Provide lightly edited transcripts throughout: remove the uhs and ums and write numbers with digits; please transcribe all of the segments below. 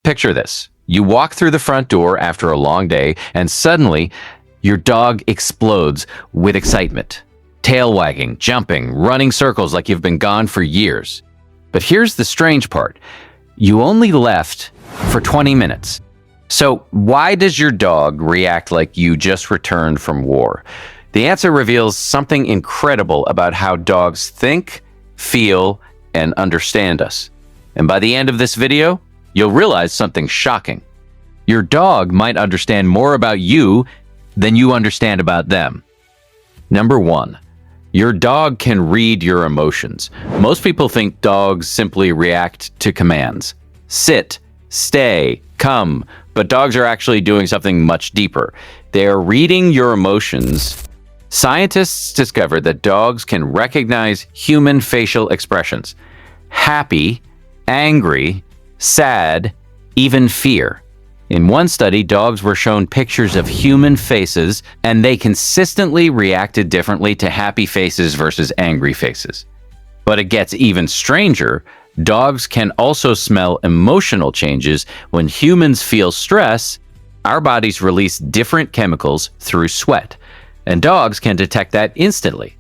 Picture this. You walk through the front door after a long day, and suddenly your dog explodes with excitement. Tail wagging, jumping, running circles like you've been gone for years. But here's the strange part. You only left for 20 minutes. So why does your dog react like you just returned from war? The answer reveals something incredible about how dogs think, feel, and understand us. And by the end of this video, you'll realize something shocking. Your dog might understand more about you than you understand about them. Number 1, your dog can read your emotions. Most people think dogs simply react to commands. Sit, stay, come. But dogs are actually doing something much deeper. They are reading your emotions. Scientists discovered that dogs can recognize human facial expressions. Happy, angry, sad, even fear. In one study, dogs were shown pictures of human faces, and they consistently reacted differently to happy faces versus angry faces. But it gets even stranger. Dogs can also smell emotional changes. When humans feel stress, our bodies release different chemicals through sweat, and dogs can detect that instantly,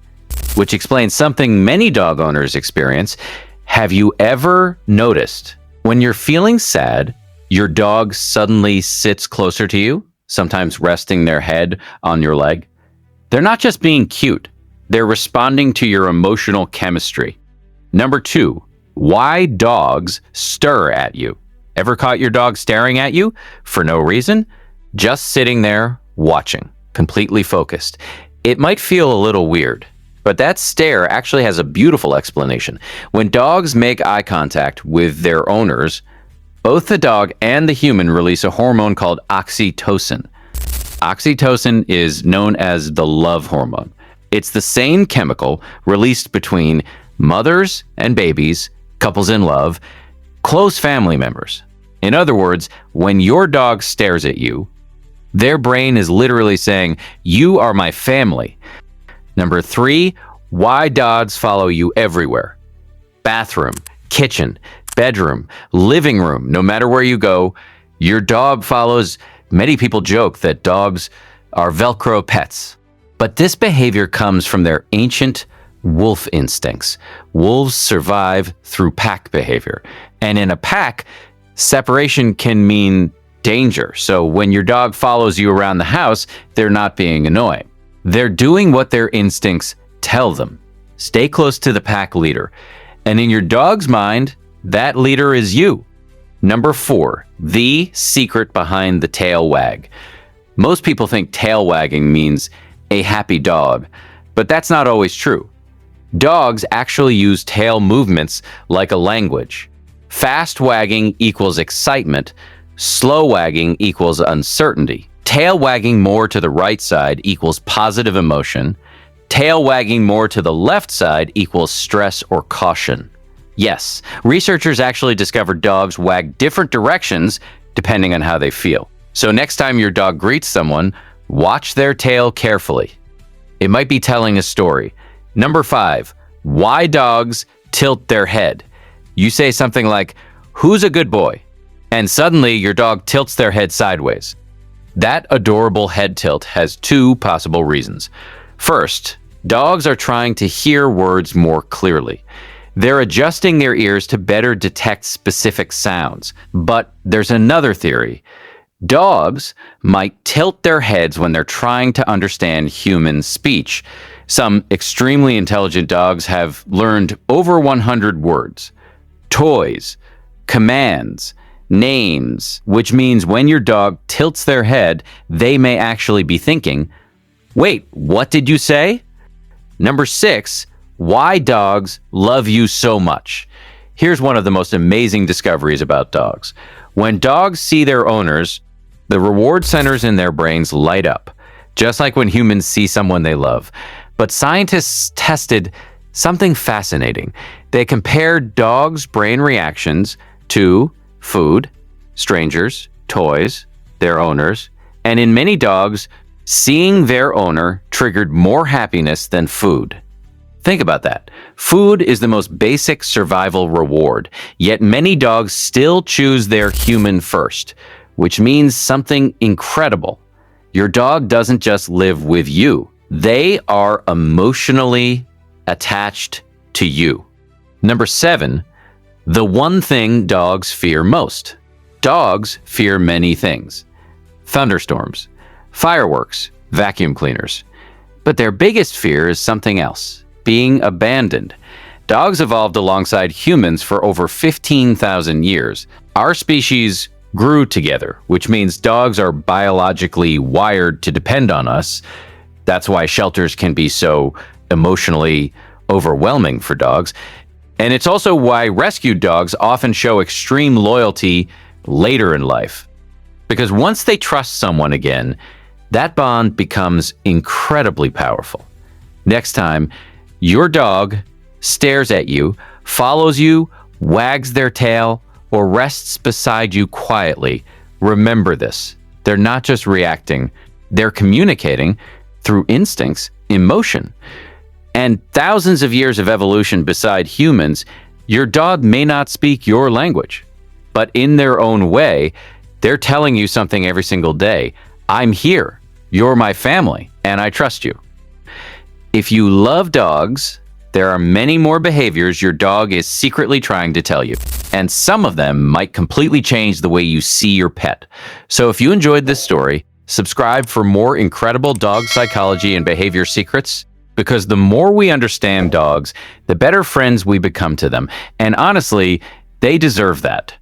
which explains something many dog owners experience. Have you ever noticed when you're feeling sad, your dog suddenly sits closer to you, sometimes resting their head on your leg? They're not just being cute, they're responding to your emotional chemistry. Number 2, why dogs stare at you. Ever caught your dog staring at you for no reason? Just sitting there watching, completely focused. It might feel a little weird, but that stare actually has a beautiful explanation. When dogs make eye contact with their owners, both the dog and the human release a hormone called oxytocin. Oxytocin is known as the love hormone. It's the same chemical released between mothers and babies, couples in love, close family members. In other words, when your dog stares at you, their brain is literally saying, "You are my family." Number 3, why dogs follow you everywhere. Bathroom, kitchen, bedroom, living room, no matter where you go, your dog follows. Many people joke that dogs are Velcro pets. But this behavior comes from their ancient wolf instincts. Wolves survive through pack behavior. And in a pack, separation can mean danger. So when your dog follows you around the house, they're not being annoying. They're doing what their instincts tell them. Stay close to the pack leader. And in your dog's mind, that leader is you. Number 4, the secret behind the tail wag. Most people think tail wagging means a happy dog, but that's not always true. Dogs actually use tail movements like a language. Fast wagging equals excitement. Slow wagging equals uncertainty. Tail wagging more to the right side equals positive emotion. Tail wagging more to the left side equals stress or caution. Yes, researchers actually discovered dogs wag different directions depending on how they feel. So next time your dog greets someone, watch their tail carefully. It might be telling a story. Number 5, why dogs tilt their head. You say something like, "Who's a good boy?" And suddenly your dog tilts their head sideways. That adorable head tilt has 2 possible reasons. First, dogs are trying to hear words more clearly. They're adjusting their ears to better detect specific sounds. But there's another theory. Dogs might tilt their heads when they're trying to understand human speech. Some extremely intelligent dogs have learned over 100 words, toys, commands, names, which means when your dog tilts their head, they may actually be thinking, "Wait, what did you say?" Number 6, why dogs love you so much. Here's one of the most amazing discoveries about dogs. When dogs see their owners, the reward centers in their brains light up, just like when humans see someone they love. But scientists tested something fascinating. They compared dogs' brain reactions to food, strangers, toys, their owners, and in many dogs, seeing their owner triggered more happiness than food. Think about that. Food is the most basic survival reward, yet many dogs still choose their human first, which means something incredible. Your dog doesn't just live with you, they are emotionally attached to you. Number 7, the one thing dogs fear most. Dogs fear many things: thunderstorms, fireworks, vacuum cleaners. But their biggest fear is something else: being abandoned. Dogs evolved alongside humans for over 15,000 years. Our species grew together, which means dogs are biologically wired to depend on us. That's why shelters can be so emotionally overwhelming for dogs. And it's also why rescued dogs often show extreme loyalty later in life. Because once they trust someone again, that bond becomes incredibly powerful. Next time your dog stares at you, follows you, wags their tail, or rests beside you quietly, remember this: they're not just reacting, they're communicating through instincts, emotion. And thousands of years of evolution beside humans, your dog may not speak your language, but in their own way, they're telling you something every single day. I'm here, you're my family, and I trust you. If you love dogs, there are many more behaviors your dog is secretly trying to tell you, and some of them might completely change the way you see your pet. So if you enjoyed this story, subscribe for more incredible dog psychology and behavior secrets, because the more we understand dogs, the better friends we become to them. And honestly, they deserve that.